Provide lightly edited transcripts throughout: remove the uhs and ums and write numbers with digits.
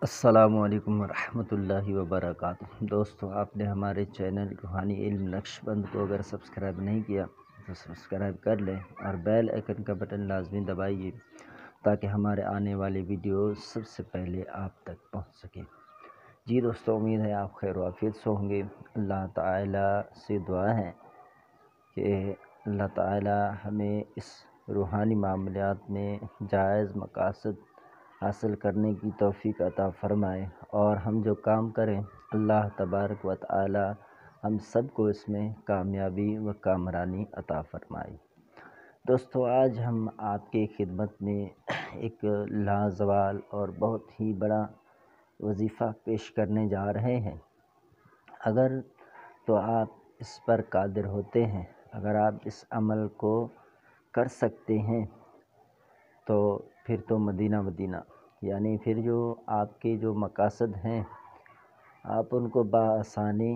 السلام علیکم ورحمۃ اللہ وبرکاتہ۔ دوستو، آپ نے ہمارے چینل روحانی علم نقش بند کو اگر سبسکرائب نہیں کیا تو سبسکرائب کر لیں اور بیل آئیکن کا بٹن لازمی دبائیے تاکہ ہمارے آنے والی ویڈیوز سب سے پہلے آپ تک پہنچ سکیں۔ جی دوستو، امید ہے آپ خیر و عافیت سے ہوں گے۔ اللہ تعالیٰ سے دعا ہے کہ اللہ تعالیٰ ہمیں اس روحانی معاملات میں جائز مقاصد حاصل کرنے کی توفیق عطا فرمائے، اور ہم جو کام کریں اللہ تبارک و تعالی ہم سب کو اس میں کامیابی و کامرانی عطا فرمائے۔ دوستو، آج ہم آپ کی خدمت میں ایک لازوال اور بہت ہی بڑا وظیفہ پیش کرنے جا رہے ہیں۔ اگر تو آپ اس پر قادر ہوتے ہیں، اگر آپ اس عمل کو کر سکتے ہیں تو پھر تو مدینہ مدینہ، یعنی پھر جو آپ کے جو مقاصد ہیں آپ ان کو بآسانی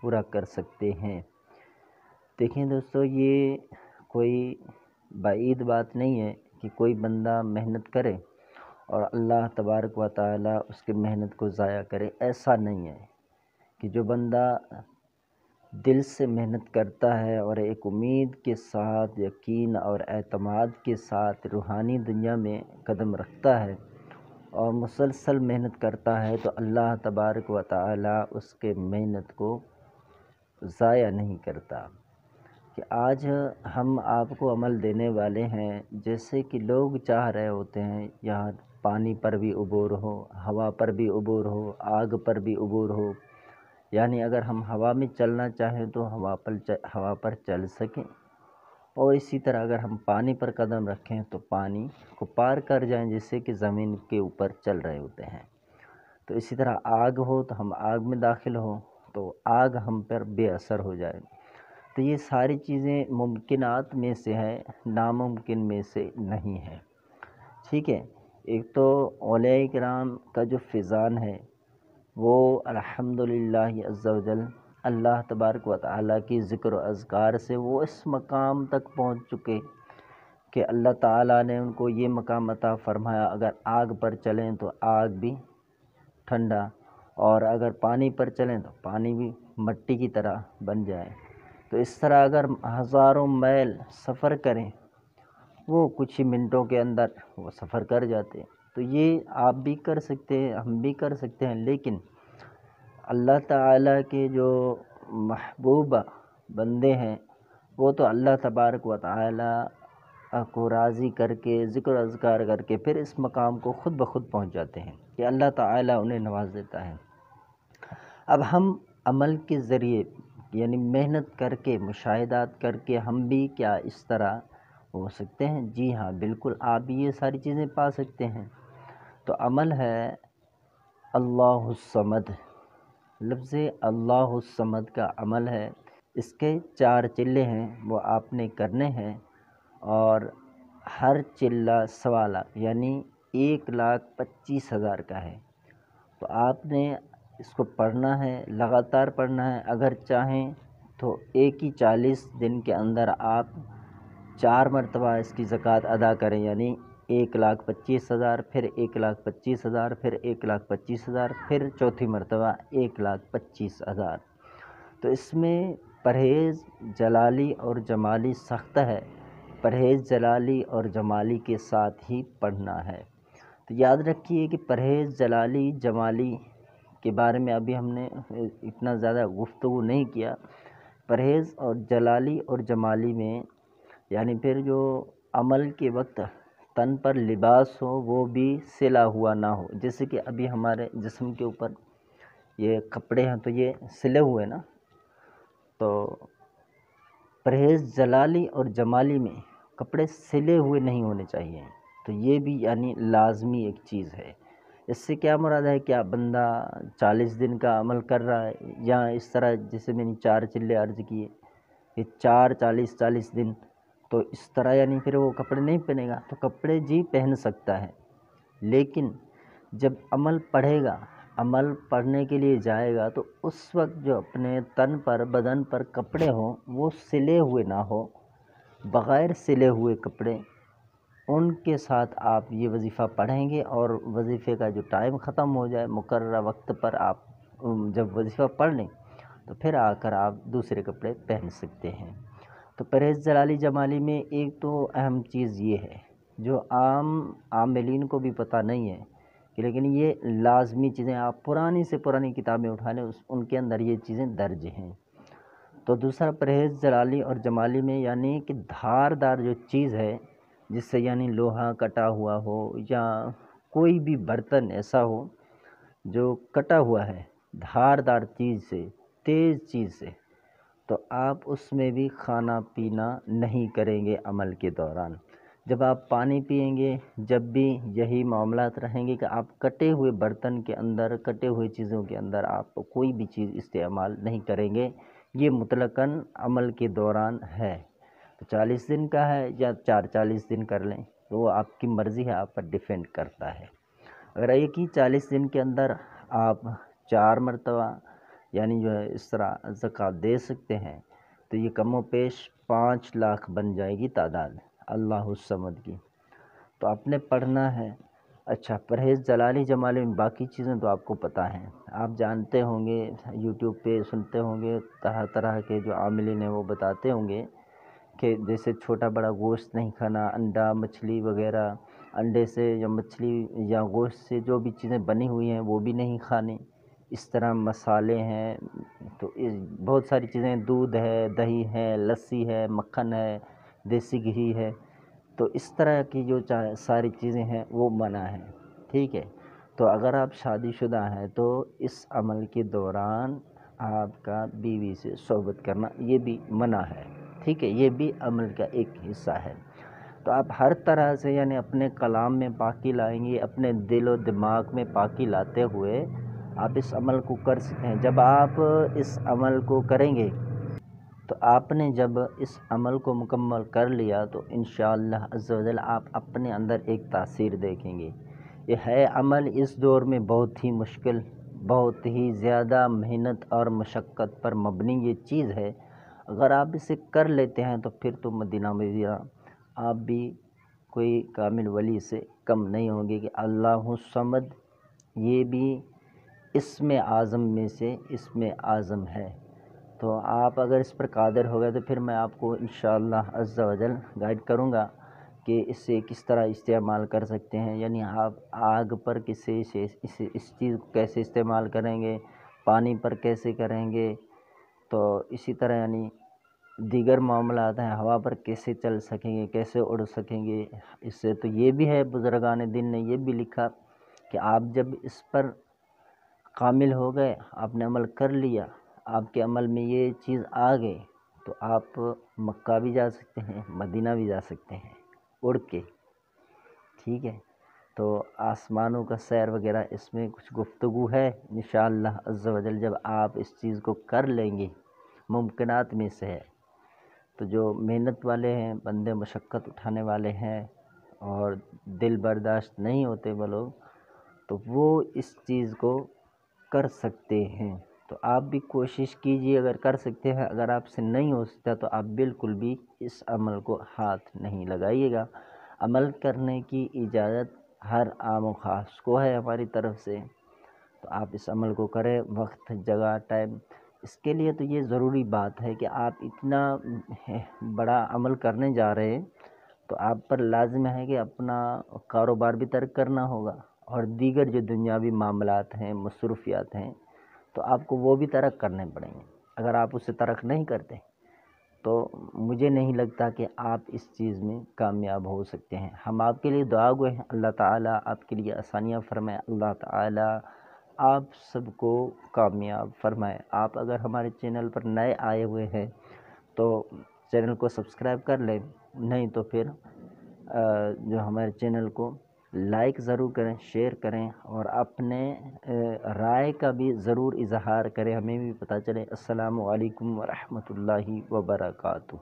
پورا کر سکتے ہیں۔ دیکھیں دوستو، یہ کوئی بعید بات نہیں ہے کہ کوئی بندہ محنت کرے اور اللہ تبارک و تعالی اس کی محنت کو ضائع کرے۔ ایسا نہیں ہے کہ جو بندہ دل سے محنت کرتا ہے اور ایک امید کے ساتھ، یقین اور اعتماد کے ساتھ روحانی دنیا میں قدم رکھتا ہے اور مسلسل محنت کرتا ہے، تو اللہ تبارک و تعالی اس کے محنت کو ضائع نہیں کرتا۔ کہ آج ہم آپ کو عمل دینے والے ہیں، جیسے کہ لوگ چاہ رہے ہوتے ہیں یہاں پانی پر بھی عبور ہو، ہوا پر بھی عبور ہو، آگ پر بھی عبور ہو، یعنی اگر ہم ہوا میں چلنا چاہیں تو ہوا پر چل سکیں، اور اسی طرح اگر ہم پانی پر قدم رکھیں تو پانی کو پار کر جائیں، جیسے کہ زمین کے اوپر چل رہے ہوتے ہیں۔ تو اسی طرح آگ ہو تو ہم آگ میں داخل ہوں تو آگ ہم پر بے اثر ہو جائے۔ تو یہ ساری چیزیں ممکنات میں سے ہے، ناممکن میں سے نہیں ہے، ٹھیک ہے۔ ایک تو اولیاء کرام کا جو فیضان ہے وہ الحمدللہ عز و جل اللہ تبارک و تعالیٰ کی ذکر و اذکار سے وہ اس مقام تک پہنچ چکے کہ اللہ تعالیٰ نے ان کو یہ مقام عطا فرمایا، اگر آگ پر چلیں تو آگ بھی ٹھنڈا، اور اگر پانی پر چلیں تو پانی بھی مٹی کی طرح بن جائے۔ تو اس طرح اگر ہزاروں میل سفر کریں وہ کچھ ہی منٹوں کے اندر وہ سفر کر جاتے ہیں۔ تو یہ آپ بھی کر سکتے ہیں، ہم بھی کر سکتے ہیں، لیکن اللہ تعالیٰ کے جو محبوب بندے ہیں وہ تو اللہ تبارک و تعالیٰ کو راضی کر کے ذکر و اذکار کر کے پھر اس مقام کو خود بخود پہنچ جاتے ہیں کہ اللہ تعالیٰ انہیں نواز دیتا ہے۔ اب ہم عمل کے ذریعے یعنی محنت کر کے، مشاہدات کر کے ہم بھی کیا اس طرح ہو سکتے ہیں؟ جی ہاں، بالکل، آپ بھی یہ ساری چیزیں پا سکتے ہیں۔ تو عمل ہے اللہ الصمد، لفظ اللہ الصمد کا عمل ہے۔ اس کے 4 چلے ہیں، وہ آپ نے کرنے ہیں، اور ہر چلہ سوالہ یعنی 1,25,000 کا ہے۔ تو آپ نے اس کو پڑھنا ہے، لگاتار پڑھنا ہے۔ اگر چاہیں تو ایک ہی 40 دن کے اندر آپ 4 مرتبہ اس کی زکوٰۃ ادا کریں، یعنی 1,25,000، پھر 1,25,000، پھر 1,25,000، پھر چوتھی مرتبہ 1,25,000۔ تو اس میں پرہیز جلالی اور جمالی سخت ہے، پرہیز جلالی اور جمالی کے ساتھ ہی پڑھنا ہے۔ تو یاد رکھیے کہ پرہیز جلالی جمالی کے بارے میں ابھی ہم نے اتنا زیادہ گفتگو نہیں کیا۔ پرہیز اور جلالی اور جمالی میں یعنی پھر جو عمل کے وقت تن پر لباس ہو وہ بھی سلا ہوا نہ ہو، جیسے کہ ابھی ہمارے جسم کے اوپر یہ کپڑے ہیں تو یہ سلے ہوئے نا، تو پرہیز جلالی اور جمالی میں کپڑے سلے ہوئے نہیں ہونے چاہیے۔ تو یہ بھی یعنی لازمی ایک چیز ہے۔ اس سے کیا مراد ہے؟ کیا بندہ 40 دن کا عمل کر رہا ہے، یا اس طرح جیسے میں نے 4 چلے عرض کیے کہ 40 دن، تو اس طرح یعنی پھر وہ کپڑے نہیں پہنے گا؟ تو کپڑے جی پہن سکتا ہے، لیکن جب عمل پڑھے گا، عمل پڑھنے کے لیے جائے گا، تو اس وقت جو اپنے تن پر بدن پر کپڑے ہوں وہ سلے ہوئے نہ ہو، بغیر سلے ہوئے کپڑے ان کے ساتھ آپ یہ وظیفہ پڑھیں گے، اور وظیفے کا جو ٹائم ختم ہو جائے مقررہ وقت پر آپ جب وظیفہ پڑھ لیں تو پھر آ کر آپ دوسرے کپڑے پہن سکتے ہیں۔ تو پرہیز جلالی جمالی میں ایک تو اہم چیز یہ ہے جو عام عاملین کو بھی پتہ نہیں ہے، کہ لیکن یہ لازمی چیزیں آپ پرانی سے پرانی کتابیں اٹھا لیں ان کے اندر یہ چیزیں درج ہیں۔ تو دوسرا پرہیز جلالی اور جمالی میں یعنی کہ دھاردار جو چیز ہے، جس سے یعنی لوہا کٹا ہوا ہو یا کوئی بھی برتن ایسا ہو جو کٹا ہوا ہے دھاردار چیز سے، تیز چیز سے، تو آپ اس میں بھی کھانا پینا نہیں کریں گے عمل کے دوران۔ جب آپ پانی پئیں گے جب بھی یہی معاملات رہیں گے کہ آپ کٹے ہوئے برتن کے اندر، کٹے ہوئے چیزوں کے اندر آپ کوئی بھی چیز استعمال نہیں کریں گے، یہ مطلقاً عمل کے دوران ہے۔ تو 40 دن کا ہے یا 40 دن کر لیں، تو وہ آپ کی مرضی ہے، آپ پر ڈیپینڈ کرتا ہے۔ اگر ایک ہی 40 دن کے اندر آپ 4 مرتبہ یعنی جو ہے اس طرح زکوٰۃ دے سکتے ہیں تو یہ کم و بیش 5 لاکھ بن جائے گی تعداد اللہ الصمد کی۔ تو آپ نے پڑھنا ہے۔ اچھا، پرہیز جلالی جمالی میں باقی چیزیں تو آپ کو پتہ ہیں، آپ جانتے ہوں گے، یوٹیوب پہ سنتے ہوں گے، طرح طرح کے جو عاملین ہیں وہ بتاتے ہوں گے کہ جیسے چھوٹا بڑا گوشت نہیں کھانا، انڈا مچھلی وغیرہ، انڈے سے یا مچھلی یا گوشت سے جو بھی چیزیں بنی ہوئی ہیں وہ بھی نہیں کھانی، اس طرح مسالے ہیں، تو بہت ساری چیزیں، دودھ ہے، دہی ہے، لسی ہے، مکھن ہے، دیسی گھی ہے، تو اس طرح کی جو ساری چیزیں ہیں وہ منع ہیں، ٹھیک ہے۔ تو اگر آپ شادی شدہ ہیں تو اس عمل کے دوران آپ کا بیوی سے صحبت کرنا یہ بھی منع ہے، ٹھیک ہے، یہ بھی عمل کا ایک حصہ ہے۔ تو آپ ہر طرح سے یعنی اپنے کلام میں پاکی لائیں گے، اپنے دل و دماغ میں پاکی لاتے ہوئے آپ اس عمل کو کر سکتے ہیں۔ جب آپ اس عمل کو کریں گے تو آپ نے جب اس عمل کو مکمل کر لیا تو انشاءاللہ عز و جل آپ اپنے اندر ایک تاثیر دیکھیں گے۔ یہ ہے عمل اس دور میں بہت ہی مشکل، بہت ہی زیادہ محنت اور مشقت پر مبنی یہ چیز ہے۔ اگر آپ اسے کر لیتے ہیں تو پھر تو مدینہ مدینہ آپ بھی کوئی کامل ولی سے کم نہیں ہوں گے، کہ اللہ الصمد یہ بھی اسم اعظم میں سے اسم اعظم ہے۔ تو آپ اگر اس پر قادر ہو گئے تو پھر میں آپ کو انشاءاللہ عز و جل گائیڈ کروں گا کہ اس سے کس طرح استعمال کر سکتے ہیں، یعنی آپ آگ پر اس چیز کو کیسے استعمال کریں گے، پانی پر کیسے کریں گے، تو اسی طرح یعنی دیگر معاملات ہیں، ہوا پر کیسے چل سکیں گے، کیسے اڑ سکیں گے۔ اس سے تو یہ بھی ہے، بزرگان دین نے یہ بھی لکھا کہ آپ جب اس پر کامل ہو گئے، آپ نے عمل کر لیا، آپ کے عمل میں یہ چیز آ گئی تو آپ مکہ بھی جا سکتے ہیں، مدینہ بھی جا سکتے ہیں اڑ کے، ٹھیک ہے۔ تو آسمانوں کا سیر وغیرہ اس میں کچھ گفتگو ہے، انشاءاللہ عز و جل جب آپ اس چیز کو کر لیں گے، ممکنات میں سے ہے۔ تو جو محنت والے ہیں، بندے مشقت اٹھانے والے ہیں اور دل برداشت نہیں ہوتے وہ لوگ، تو وہ اس چیز کو کر سکتے ہیں۔ تو آپ بھی کوشش کیجیے، اگر کر سکتے ہیں، اگر آپ سے نہیں ہو سکتا تو آپ بالکل بھی اس عمل کو ہاتھ نہیں لگائیے گا۔ عمل کرنے کی اجازت ہر عام و خاص کو ہے ہماری طرف سے، تو آپ اس عمل کو کریں، وقت، جگہ، ٹائم۔ اس کے لیے تو یہ ضروری بات ہے کہ آپ اتنا بڑا عمل کرنے جا رہے ہیں تو آپ پر لازم ہے کہ اپنا کاروبار بھی ترک کرنا ہوگا، اور دیگر جو دنیاوی معاملات ہیں، مصروفیات ہیں، تو آپ کو وہ بھی ترک کرنے پڑیں گے۔ اگر آپ اسے ترک نہیں کرتے تو مجھے نہیں لگتا کہ آپ اس چیز میں کامیاب ہو سکتے ہیں۔ ہم آپ کے لیے دعا گوئے ہیں، اللہ تعالیٰ آپ کے لیے آسانیاں فرمائے، اللہ تعالیٰ آپ سب کو کامیاب فرمائے۔ آپ اگر ہمارے چینل پر نئے آئے ہوئے ہیں تو چینل کو سبسکرائب کر لیں، نہیں تو پھر جو ہمارے چینل کو لائک ضرور کریں، شیئر کریں، اور اپنے رائے کا بھی ضرور اظہار کریں، ہمیں بھی پتہ چلے۔ السلام علیکم ورحمۃ اللہ وبرکاتہ۔